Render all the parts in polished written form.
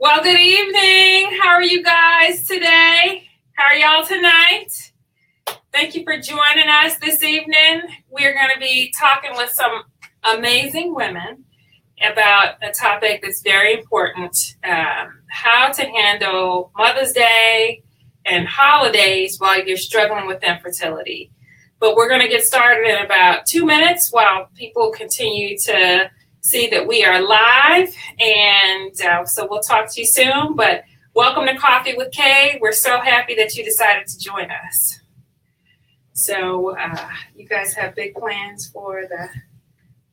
Well, good evening. How are you guys today? How are y'all tonight? Thank you for joining us this evening. We're going to be talking with some amazing women about a topic that's very important, how to handle Mother's Day and holidays while you're struggling with infertility. But we're going to get started in about 2 minutes while people continue to see that we are live. And so we'll talk to you soon. But welcome to Coffee with Kay. We're so happy that you decided to join us. So you guys have big plans for the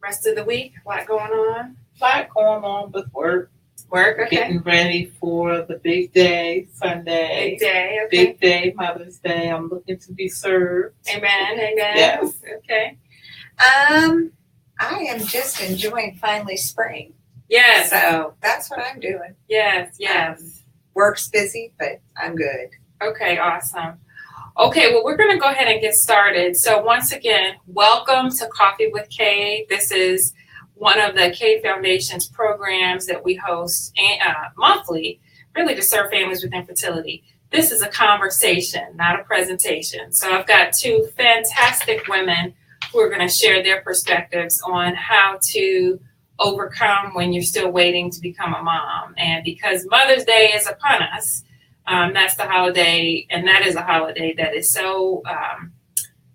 rest of the week? A lot going on? A lot going on with work. Work, okay. Getting ready for the big day, Sunday. Big day, okay. Big day, Mother's Day. I'm looking to be served. Amen, amen. Yes. Okay. I am just enjoying finally spring. Yes. So that's what I'm doing. Yes. Work's busy, but I'm good. Okay, awesome. Okay, well, we're going to go ahead and get started. So once again, welcome to Coffee with Kay. This is one of the Kay Foundation's programs that we host monthly, really to serve families with infertility. This is a conversation, not a presentation. So I've got two fantastic women who are going to share their perspectives on how to overcome when you're still waiting to become a mom. And because Mother's Day is upon us, that's the holiday, and that is a holiday that is so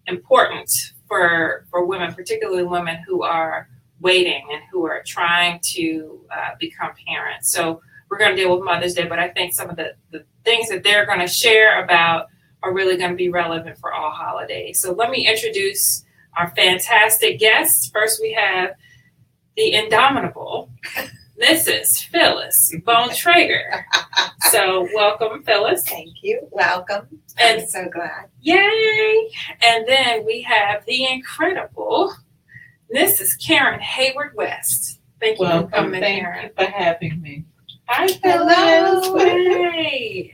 important for women, particularly women who are waiting and who are trying to become parents. So we're going to deal with Mother's Day, but I think some of the things that they're going to share about are really going to be relevant for all holidays. So let me introduce our fantastic guests. First, we have the indomitable Mrs. Phyllis Bontrager. So welcome, Phyllis. Thank you. Welcome. And I'm so glad. Yay! And then we have the incredible Mrs. Karen Hayward West. Thank you for coming, Karen. Thank you for having me. Hi, Hello. Phyllis. Hey.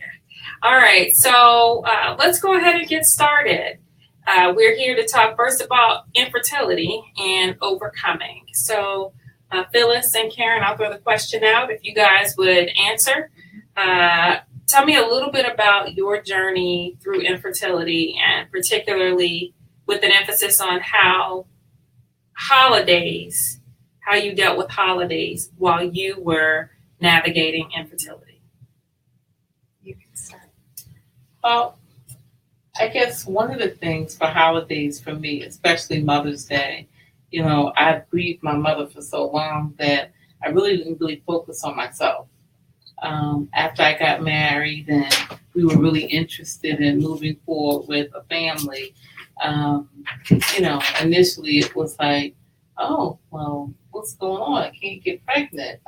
All right, so let's go ahead and get started. We're here to talk first about infertility and overcoming. So Phyllis and Karen, I'll throw the question out if you guys would answer. Tell me a little bit about your journey through infertility, and particularly with an emphasis on how you dealt with holidays while you were navigating infertility. You can start. Well, I guess one of the things for holidays for me, especially Mother's Day, I grieved my mother for so long that I really didn't focus on myself. After I got married and we were really interested in moving forward with a family, initially it was like, oh, well, what's going on? I can't get pregnant.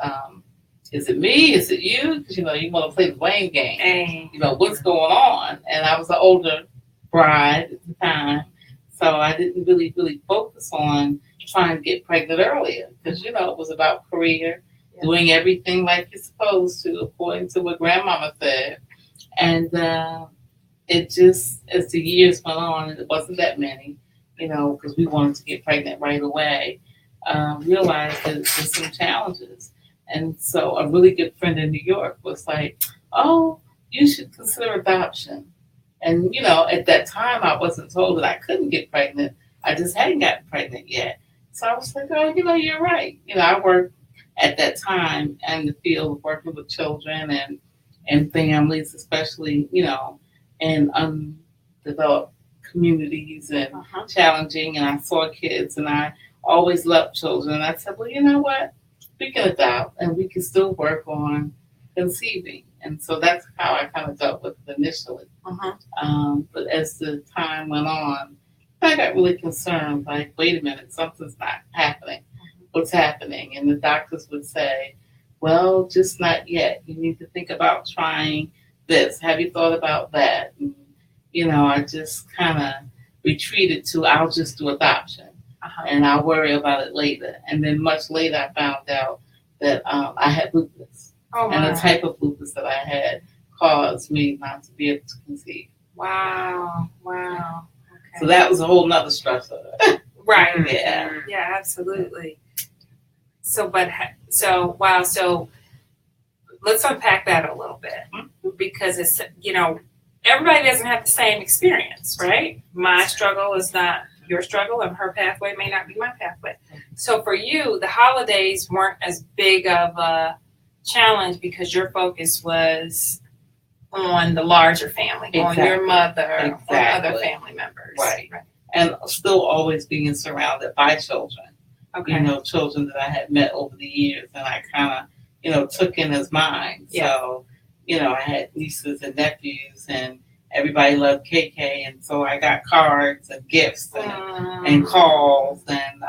Is it me? Is it you? Because, you want to play the blame game. Hey. What's going on? And I was an older bride at the time, so I didn't really focus on trying to get pregnant earlier because, it was about career, doing everything like you're supposed to, according to what grandmama said. And it just, as the years went on, and it wasn't that many, because we wanted to get pregnant right away, realized that there's some challenges. And so a really good friend in New York was like, oh, you should consider adoption. And, at that time, I wasn't told that I couldn't get pregnant. I just hadn't gotten pregnant yet. So I was like, oh, you're right. I worked at that time in the field of working with children and families, especially, in undeveloped communities and challenging. And I saw kids, and I always loved children. And I said, well, you know what? We can adopt, and we can still work on conceiving. And so that's how I kind of dealt with it initially. But as the time went on, I got really concerned, like, wait a minute, something's not happening. What's happening? And the doctors would say, well, just not yet. You need to think about trying this. Have you thought about that? And, I just kind of retreated to, I'll just do adoption. And I'll worry about it later. And then much later, I found out that I had lupus. And the type of lupus that I had caused me not to be able to conceive. Wow. Okay. So that was a whole nother stressor. Right. Yeah, absolutely. So let's let's unpack that a little bit, because it's, everybody doesn't have the same experience, right? My struggle is not your struggle, and her pathway may not be my pathway. So for you, the holidays weren't as big of a challenge because your focus was on the larger family, on your mother, on other family members. Right. And still always being surrounded by children. Okay. Children that I had met over the years, and I kind of, took in as mine. Yeah. So, I had nieces and nephews, and everybody loved KK, and so I got cards and gifts and calls and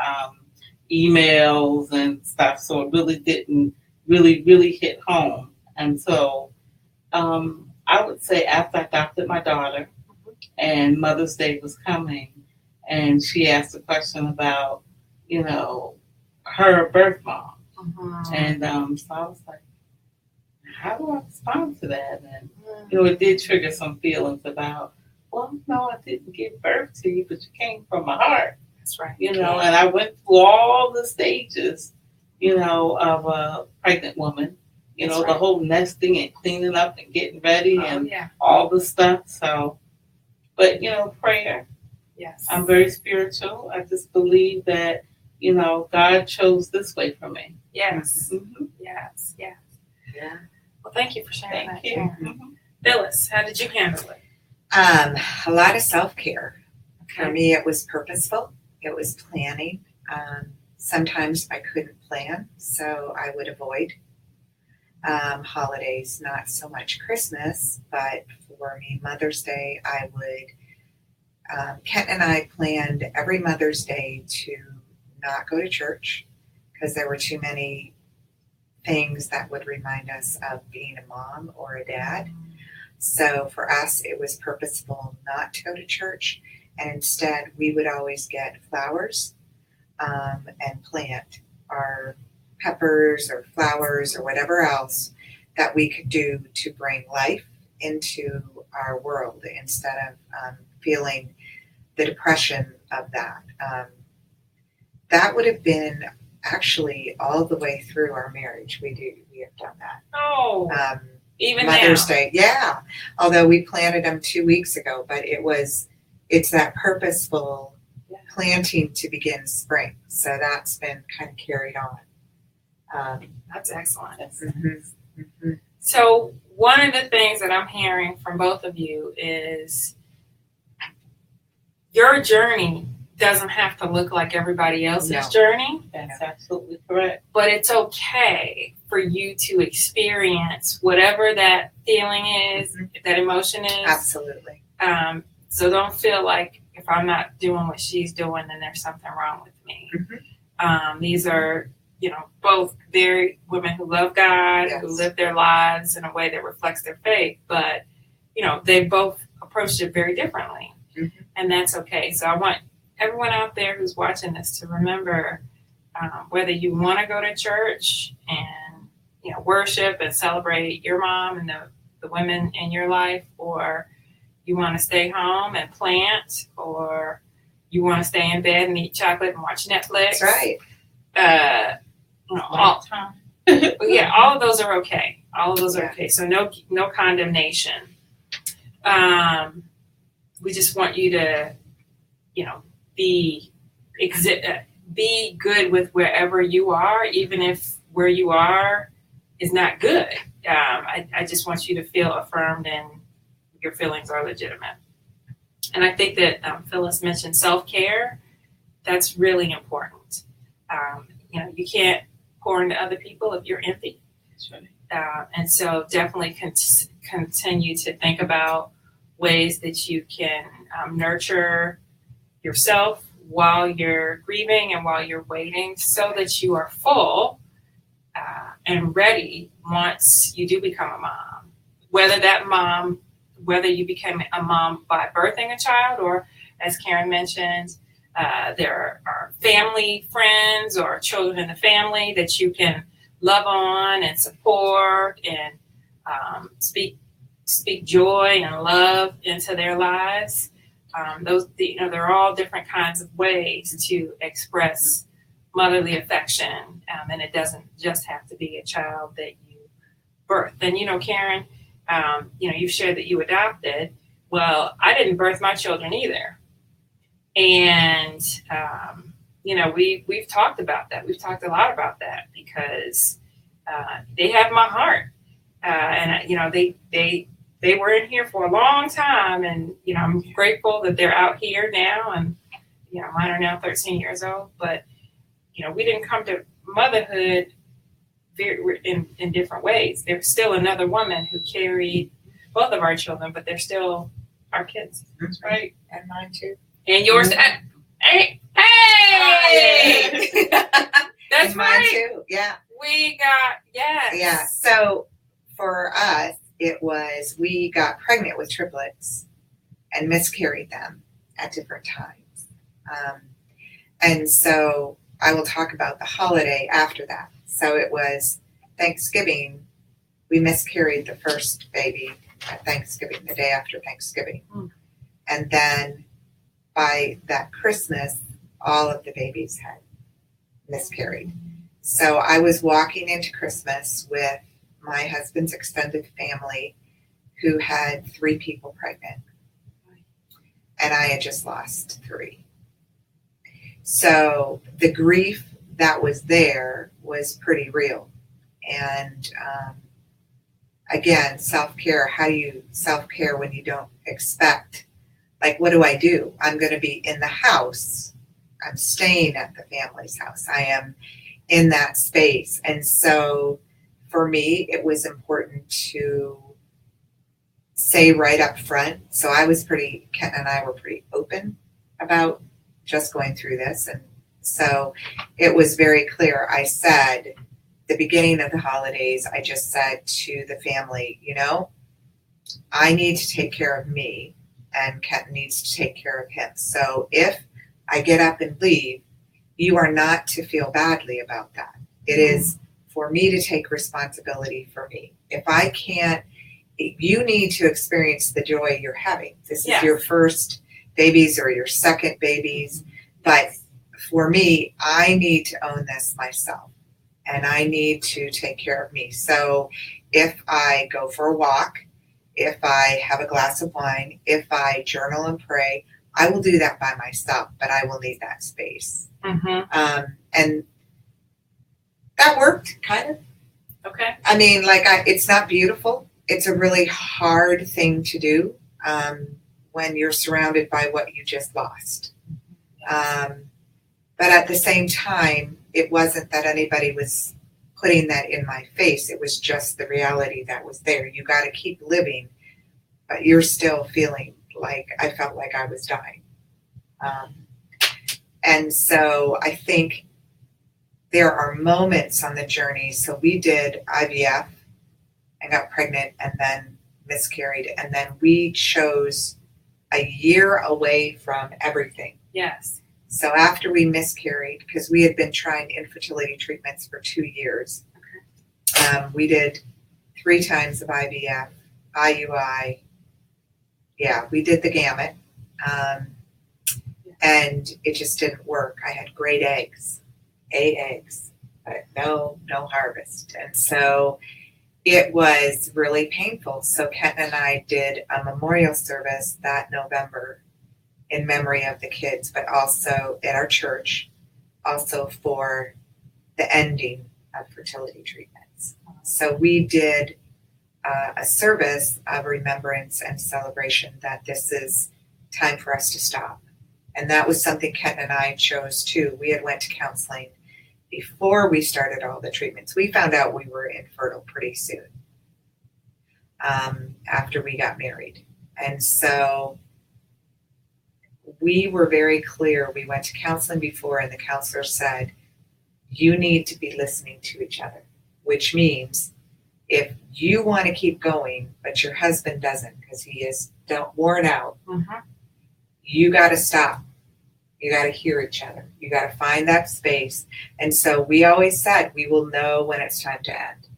emails and stuff. So it really didn't really hit home. And so I would say after I adopted my daughter, and Mother's Day was coming, and she asked a question about, her birth mom. And so I was like, how do I respond to that? And, it did trigger some feelings about, well, no, I didn't give birth to you, but you came from my heart. That's right. And I went through all the stages, of a pregnant woman, That's the right. whole nesting and cleaning up and getting ready and all the stuff. So, but, prayer. Yes. I'm very spiritual. I just believe that, God chose this way for me. Yes. Mm-hmm. Yes. Yes. Yeah. Well, thank you for sharing Thank that, you. Karen. Mm-hmm. Phyllis, how did you handle it? A lot of self-care. For me, it was purposeful. It was planning. Sometimes I couldn't plan, so I would avoid holidays, not so much Christmas, but for me, Mother's Day, I would, Kent and I planned every Mother's Day to not go to church because there were too many things that would remind us of being a mom or a dad. So for us, it was purposeful not to go to church, and instead we would always get flowers and plant our peppers or flowers or whatever else that we could do to bring life into our world instead of feeling the depression of that. That would have been actually all the way through our marriage. We have done that. Oh, even Mother's now. Day, yeah. Although we planted them 2 weeks ago, but it's that purposeful planting to begin spring. So that's been kind of carried on. That's excellent. Mm-hmm. So one of the things that I'm hearing from both of you is your journey doesn't have to look like everybody else's journey. That's absolutely correct. But it's okay for you to experience whatever that feeling is, that emotion is. Absolutely. So don't feel like if I'm not doing what she's doing, then there's something wrong with me. These are, both very women who love God, who live their lives in a way that reflects their faith, but, they both approached it very differently. And that's okay. So I want everyone out there who's watching this to remember whether you want to go to church and, worship and celebrate your mom and the women in your life, or you want to stay home and plant, or you want to stay in bed and eat chocolate and watch Netflix. That's right. All of those are okay. All of those are okay. So no condemnation. We just want you to, be good with wherever you are, even if where you are is not good. I just want you to feel affirmed and your feelings are legitimate. And I think that Phyllis mentioned self-care. That's really important. You can't pour into other people if you're empty. That's right. And so definitely continue to think about ways that you can nurture yourself while you're grieving and while you're waiting, so that you are full and ready once you do become a mom. Whether you became a mom by birthing a child, or as Karen mentioned, there are family, friends, or children in the family that you can love on and support and speak joy and love into their lives. There are all different kinds of ways to express motherly affection, and it doesn't just have to be a child that you birth. And, Karen, you've shared that you adopted. Well, I didn't birth my children either. And, we've talked about that. We've talked a lot about that because they have my heart. And, they were in here for a long time. And, I'm grateful that they're out here now. And, mine are now 13 years old. But, we didn't come to motherhood in different ways. There's still another woman who carried both of our children, but they're still our kids. That's right. And mine too. And yours. Hey! That's and mine right. too. Yeah. We got, yes. Yeah. So for us, it was, we got pregnant with triplets and miscarried them at different times. And so I will talk about the holiday after that. So it was Thanksgiving. We miscarried the first baby at Thanksgiving, the day after Thanksgiving. And then by that Christmas, all of the babies had miscarried. So I was walking into Christmas with my husband's extended family who had 3 people pregnant. And I had just lost 3. So the grief that was there was pretty real. And again, self-care, how do you self-care when you don't expect, like, what do? I'm going to be in the house. I'm staying at the family's house. I am in that space. And so for me, it was important to say right up front. So Ken and I were pretty open about just going through this. And so it was very clear. I said, the beginning of the holidays, I just said to the family, I need to take care of me and Kenton needs to take care of him. So if I get up and leave, you are not to feel badly about that. It is for me to take responsibility for me. If I can't, you need to experience the joy you're having. This is your first babies or your second babies. But for me, I need to own this myself and I need to take care of me. So if I go for a walk, if I have a glass of wine, if I journal and pray, I will do that by myself, but I will need that space. And that worked, kind of. Okay. I mean, it's not beautiful. It's a really hard thing to do when you're surrounded by what you just lost. But at the same time, it wasn't that anybody was putting that in my face. It was just the reality that was there. You got to keep living, but you're still feeling like I felt like I was dying. And so I think there are moments on the journey. So we did IVF and got pregnant and then miscarried. And then we chose a year away from everything. Yes. So after we miscarried, because we had been trying infertility treatments for 2 years, we did 3 times of IVF, IUI. Yeah, we did the gamut. And it just didn't work. I had great eggs, 8 eggs, but no harvest. And so it was really painful. So Kenton and I did a memorial service that November in memory of the kids, but also at our church, also for the ending of fertility treatments. So we did a service of remembrance and celebration that this is time for us to stop. And that was something Kenton and I chose too. We had went to counseling before we started all the treatments. We found out we were infertile pretty soon after we got married. And so we were very clear. We went to counseling before and the counselor said, you need to be listening to each other, which means if you want to keep going, but your husband doesn't because he is worn out, you got to stop. You got to hear each other. You got to find that space. And so we always said, we will know when it's time to end.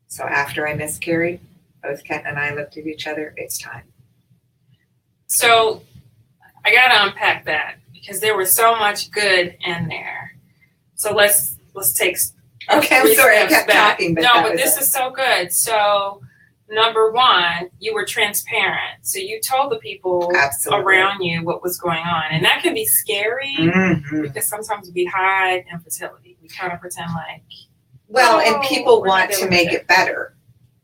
So after I miscarried, both Kenton and I looked at each other, it's time. So I got to unpack that because there was so much good in there. So let's take Okay, I'm sorry, I kept back. talking, but no, that but was this it. is so good. So, number one, you were transparent. So you told the people Absolutely. around you what was going on, and that can be scary Mhm. because sometimes we hide infertility. We kind of pretend like, Well, and people we're not want to dealing make with it better,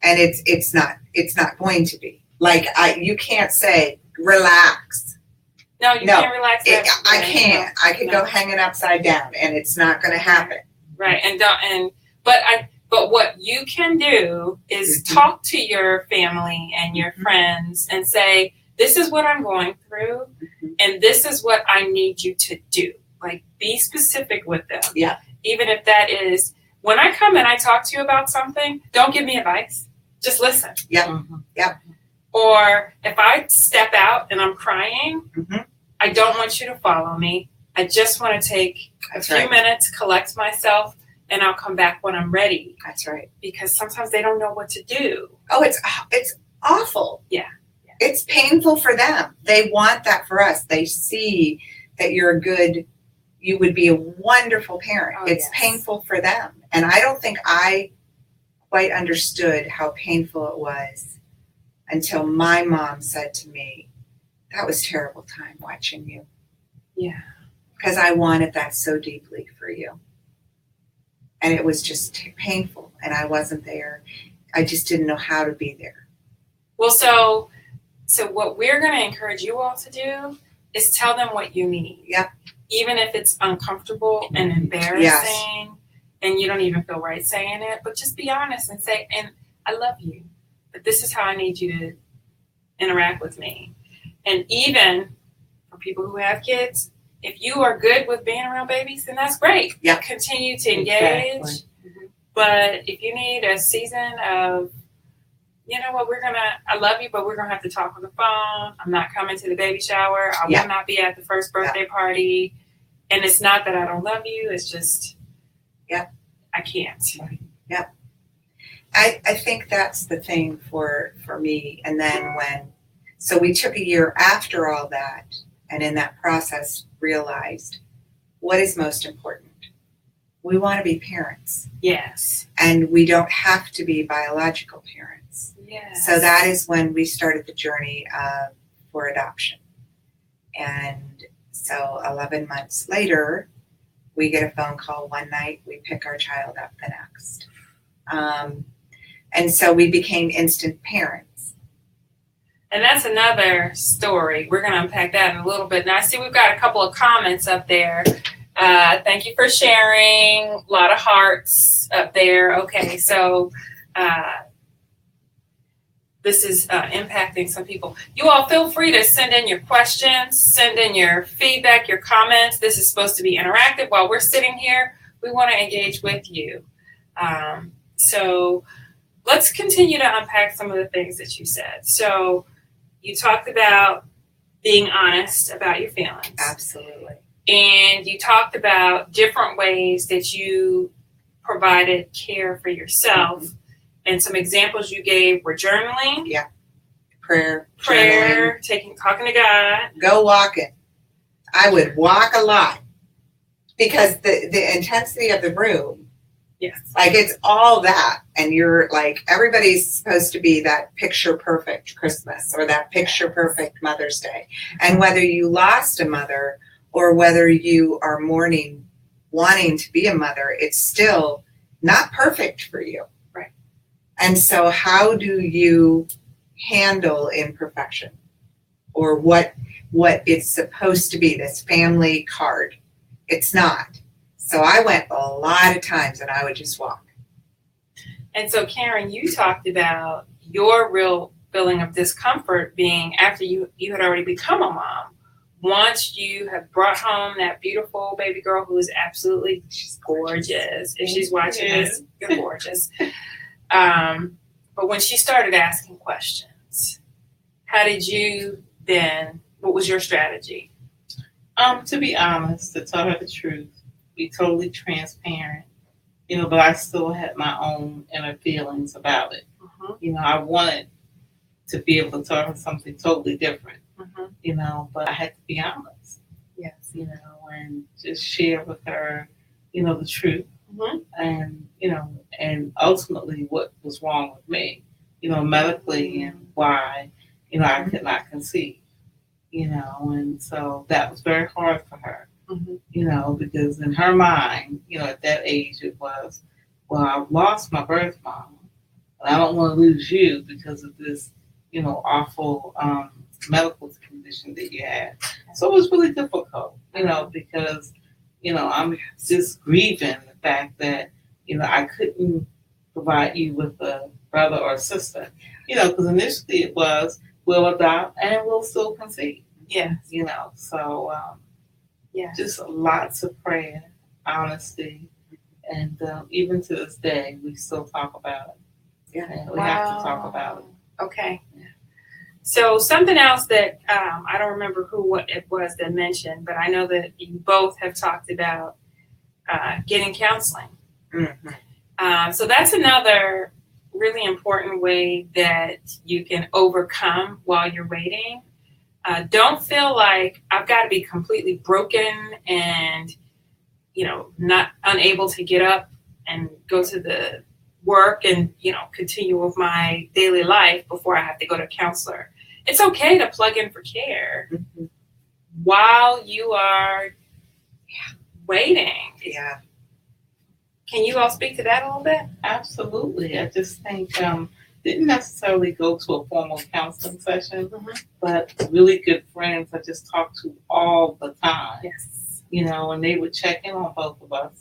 and it's not going to be. Like you can't say relax. No, you No, can't relax that. I way. can't. I could No. go hanging upside down, and it's not going to happen. Right, and don't and but what you can do is Mhm. talk to your family and your friends and say, this is what I'm going through, and this is what I need you to do. Like, be specific with them. Yeah. Even if that is, when I come and I talk to you about something, don't give me advice. Just listen. Yep. Mhm. Yep. Or if I step out and I'm crying, Mhm. I don't want you to follow me. I just want to take That's a few right. minutes, collect myself, and I'll come back when I'm ready. That's right. Because sometimes they don't know what to do. Oh, it's awful. Yeah. It's painful for them. They want that for us. They see that you would be a wonderful parent. Oh, It's yes. painful for them. And I don't think I quite understood how painful it was until my mom said to me, that was a terrible time watching you. Yeah. Because I wanted that so deeply for you. And it was just painful. And I wasn't there. I just didn't know how to be there. Well, so what we're going to encourage you all to do is tell them what you need. Yep. Even if it's uncomfortable and embarrassing and you don't even feel right saying it, but just be honest and say, and I love you, but this is how I need you to interact with me. And even for people who have kids, if you are good with being around babies, then that's great. Yep. Continue to engage. Exactly. But if you need a season of, you know what, I love you, but we're going to have to talk on the phone. I'm not coming to the baby shower. I will not be at the first birthday party. And it's not that I don't love you. It's just, I can't. Yep. I think that's the thing for me. And then so we took a year after all that, and in that process realized what is most important. We want to be parents. Yes. And we don't have to be biological parents. Yes. So that is when we started the journey for adoption. And so 11 months later, we get a phone call one night, we pick our child up the next. And so we became instant parents. And that's another story. We're going to unpack that in a little bit. Now, I see we've got a couple of comments up there. Thank you for sharing. A lot of hearts up there. Okay, so this is impacting some people. You all feel free to send in your questions, send in your feedback, your comments. This is supposed to be interactive. While we're sitting here, we want to engage with you. So let's continue to unpack some of the things that you said. So you talked about being honest about your feelings. Absolutely. And you talked about different ways that you provided care for yourself. Mm-hmm. And some examples you gave were journaling. Yeah. Prayer, talking to God. Go walking. I would walk a lot because the intensity of the room. Yes. Like it's all that. And you're like, everybody's supposed to be that picture perfect Christmas or that picture perfect Mother's Day. And whether you lost a mother or whether you are mourning, wanting to be a mother, it's still not perfect for you. Right. And so how do you handle imperfection or what it's supposed to be, this family card? It's not. So I went a lot of times and I would just walk. And so Karen, you talked about your real feeling of discomfort being after you had already become a mom. Once you have brought home that beautiful baby girl who is absolutely gorgeous. If she's watching this, you're gorgeous. But when she started asking questions, how did you then, what was your strategy? To be honest, to tell her the truth, be totally transparent, but I still had my own inner feelings about it. Mm-hmm. I wanted to be able to tell her something totally different, but I had to be honest. Yes. And just share with her, the truth. Mhm. and and ultimately what was wrong with me, medically, and why, I could not conceive, and so that was very hard for her, Mhm. because in her mind, at that age it was, well, I've lost my birth mom, and I don't want to lose you because of this, awful medical condition that you had. So it was really difficult, because, I'm just grieving the fact that, I couldn't provide you with a brother or sister, because initially it was, we'll adopt and we'll still conceive, Yes. so Yes. just lots of prayer, honesty, and even to this day, we still talk about it. Yeah. And we have to talk about it. Okay. So something else that I don't remember what it was that mentioned, but I know that you both have talked about getting counseling. Mm-hmm. So that's another really important way that you can overcome while you're waiting. Don't feel like I've got to be completely broken and not unable to get up and go to the work and continue with my daily life before I have to go to a counselor. It's okay to plug in for care Mm-hmm. while you are waiting. Yeah. Can you all speak to that a little bit? Absolutely. I just think didn't necessarily go to a formal counseling session, but really good friends I just talk to all the time. Yes. And they would check in on both of us,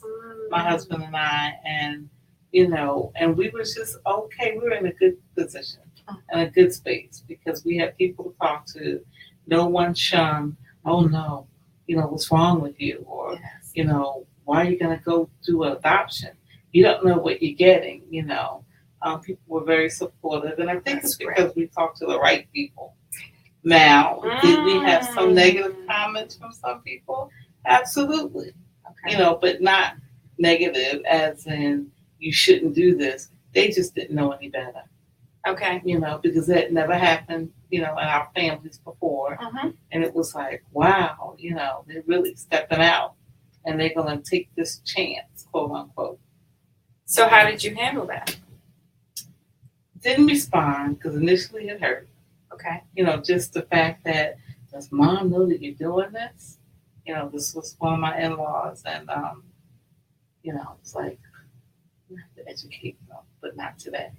my husband and I, and and we were just okay. We were in a good position and a good space because we had people to talk to. No one shunned. Oh no, what's wrong with you? Or Yes. why are you going to go do adoption? You don't know what you're getting. People were very supportive, and I think That's it's because we talked to the right people. Now, did we have some negative comments from some people? Absolutely. Okay. But not negative as in you shouldn't do this. They just didn't know any better. Okay. Because that never happened, in our families before. And it was like, wow, they're really stepping out and they're going to take this chance, quote unquote. So how did you handle that? Didn't respond because initially it hurt. Okay. Just the fact that, does mom know that you're doing this? This was one of my in-laws, and it's like you have to educate them, but not today.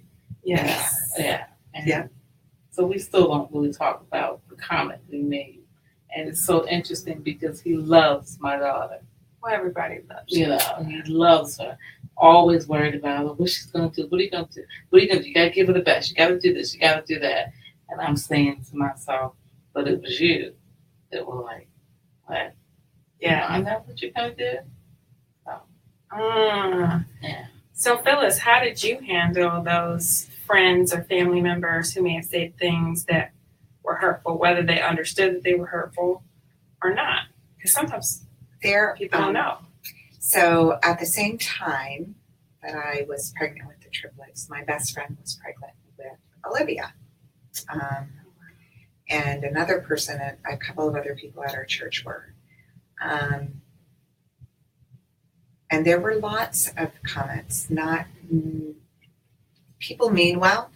Yes. Yeah. And so we still don't really talk about the comment we made, and it's so interesting because he loves my daughter. Well, everybody loves you. He loves her. Always worried about her. What she's gonna do? What are you gonna do? What are you gonna do? You gotta give her the best. You gotta do this. You gotta do that. And I'm saying to myself, but it was you that were like, what? Yeah. I know what you're gonna do. So, yeah. So Phyllis, how did you handle those friends or family members who may have said things that were hurtful, whether they understood that they were hurtful or not? Because sometimes people don't know. So at the same time that I was pregnant with the triplets, my best friend was pregnant with Olivia. And another person, a couple of other people at our church were. And there were lots of comments, not people mean well,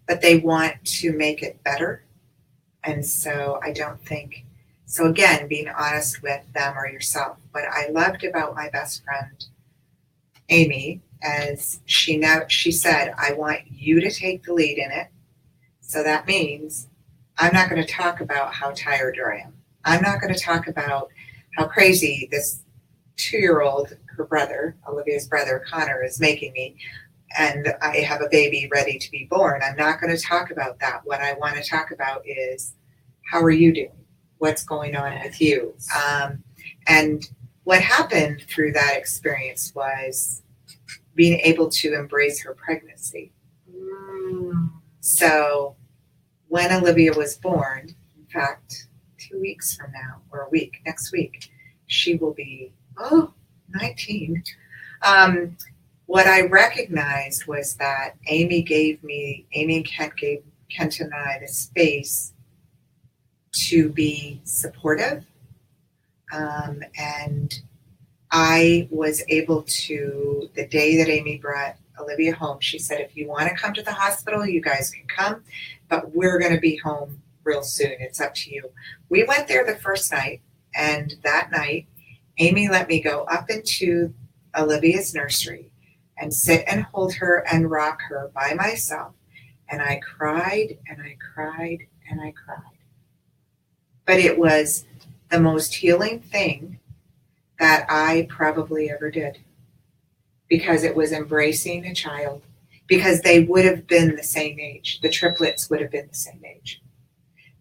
but they want to make it better. And so I don't think, so again, being honest with them or yourself. What I loved about my best friend, Amy, as she said, I want you to take the lead in it. So that means I'm not going to talk about how tired I am. I'm not going to talk about how crazy this 2-year-old, her brother, Olivia's brother, Connor, is making me. And I have a baby ready to be born. I'm not going to talk about that. What I want to talk about is, how are you doing? What's going on with you? And what happened through that experience was being able to embrace her pregnancy. So when Olivia was born, in fact, 2 weeks from now, or a week, next week, she will be, 19. What I recognized was that Amy and Kent gave Kent and I the space to be supportive. And I was able to, the day that Amy brought Olivia home, she said, if you want to come to the hospital, you guys can come, but we're going to be home real soon. It's up to you. We went there the first night, and that night, Amy let me go up into Olivia's nursery and sit and hold her and rock her by myself. And I cried and I cried and I cried. But it was the most healing thing that I probably ever did, because it was embracing a child, because they would have been the same age. The triplets would have been the same age.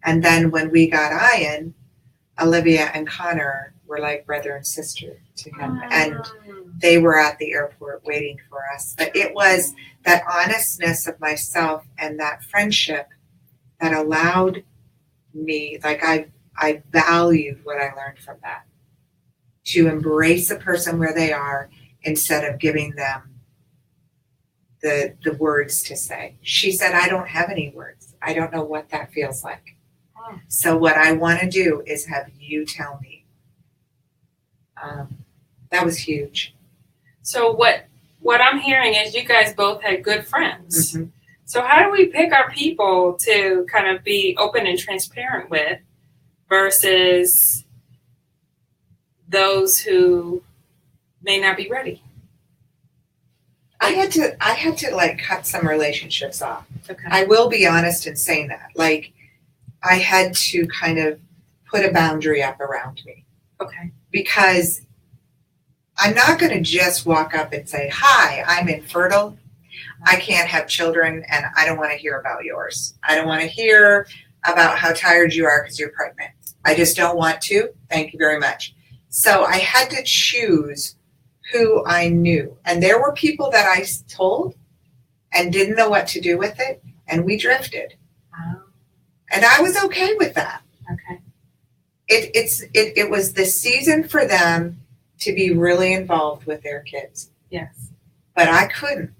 And then when we got Ian, Olivia and Connor were like brother and sister to him. And they were at the airport waiting for us. But it was that honestness of myself and that friendship that allowed me, like I valued what I learned from that, to embrace a person where they are instead of giving them the words to say. She said, I don't have any words. I don't know what that feels like. So what I want to do is have you tell me. That was huge. So what I'm hearing is you guys both had good friends. Mm-hmm. So how do we pick our people to kind of be open and transparent with versus those who may not be ready? I had to like cut some relationships off. Okay. I will be honest in saying that. Like, I had to kind of put a boundary up around me. Okay. Because I'm not going to just walk up and say, hi, I'm infertile. I can't have children and I don't want to hear about yours. I don't want to hear about how tired you are because you're pregnant. I just don't want to. Thank you very much. So I had to choose who I knew. And there were people that I told and didn't know what to do with it. And we drifted. And I was okay with that. Okay. It was the season for them to be really involved with their kids. Yes. But I couldn't.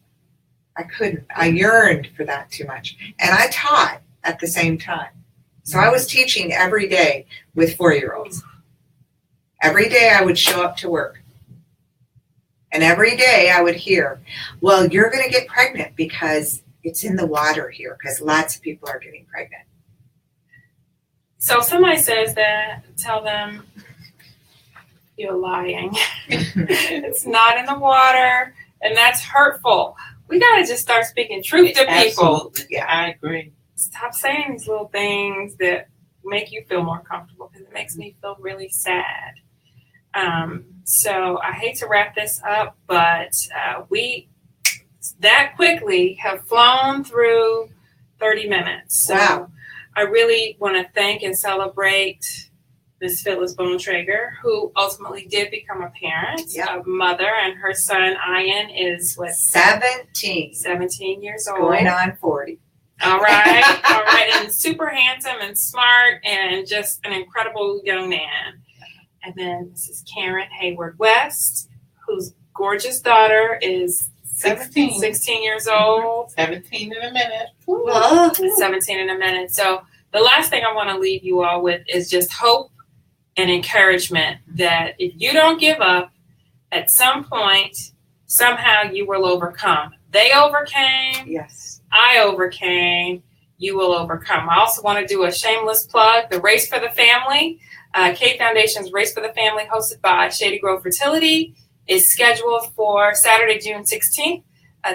I yearned for that too much. And I taught at the same time. So I was teaching every day with 4-year-olds. Every day I would show up to work. And every day I would hear, well, you're going to get pregnant because it's in the water here, because lots of people are getting pregnant. So if somebody says that, tell them you're lying. It's not in the water, and that's hurtful. We got to just start speaking truth to people. Absolutely. Yeah, I agree. Stop saying these little things that make you feel more comfortable, because it makes me feel really sad. So I hate to wrap this up, but we that quickly have flown through 30 minutes. So Wow. I really want to thank and celebrate Miss Phyllis Bontrager, who ultimately did become a parent, a mother, and her son Ian is 17 years old. Going on 40. All right, and super handsome and smart and just an incredible young man. And then Mrs. Karen Hayward West, whose gorgeous daughter is 16 years old. 17 in a minute. Whoa. 17 in a minute. So the last thing I want to leave you all with is just hope and encouragement that if you don't give up, at some point, somehow you will overcome. They overcame. Yes. I overcame. You will overcome. I also want to do a shameless plug, the Race for the Family. K Foundation's Race for the Family, hosted by Shady Grove Fertility, is scheduled for Saturday, June 16th.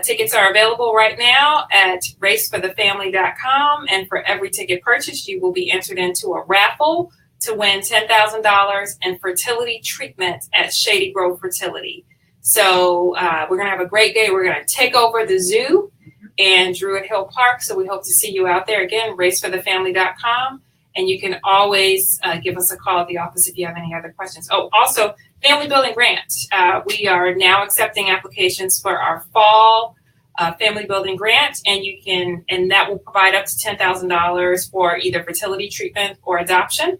Tickets are available right now at raceforthefamily.com. And for every ticket purchased, you will be entered into a raffle to win $10,000 in fertility treatment at Shady Grove Fertility. So we're going to have a great day. We're going to take over the zoo and Druid Hill Park. So we hope to see you out there. Again, raceforthefamily.com. And you can always give us a call at the office if you have any other questions. Oh, also, Family Building Grant. We are now accepting applications for our fall Family Building Grant, and that will provide up to $10,000 for either fertility treatment or adoption.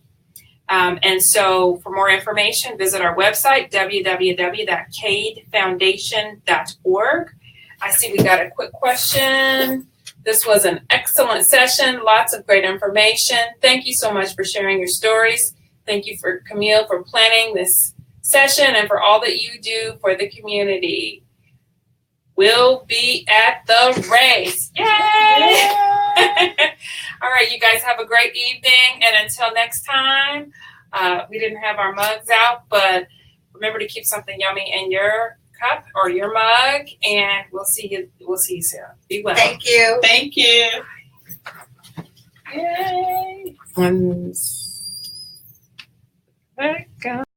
And so for more information, visit our website, www.cadefoundation.org. I see we got a quick question. This was an excellent session. Lots of great information. Thank you so much for sharing your stories. Thank you for Camille for planning this session and for all that you do for the community. We'll be at the race. Yay! All right, you guys have a great evening. And until next time, we didn't have our mugs out, but remember to keep something yummy in your cup or your mug, and we'll see you soon. Be well. Thank you. Thank you. Yay. Back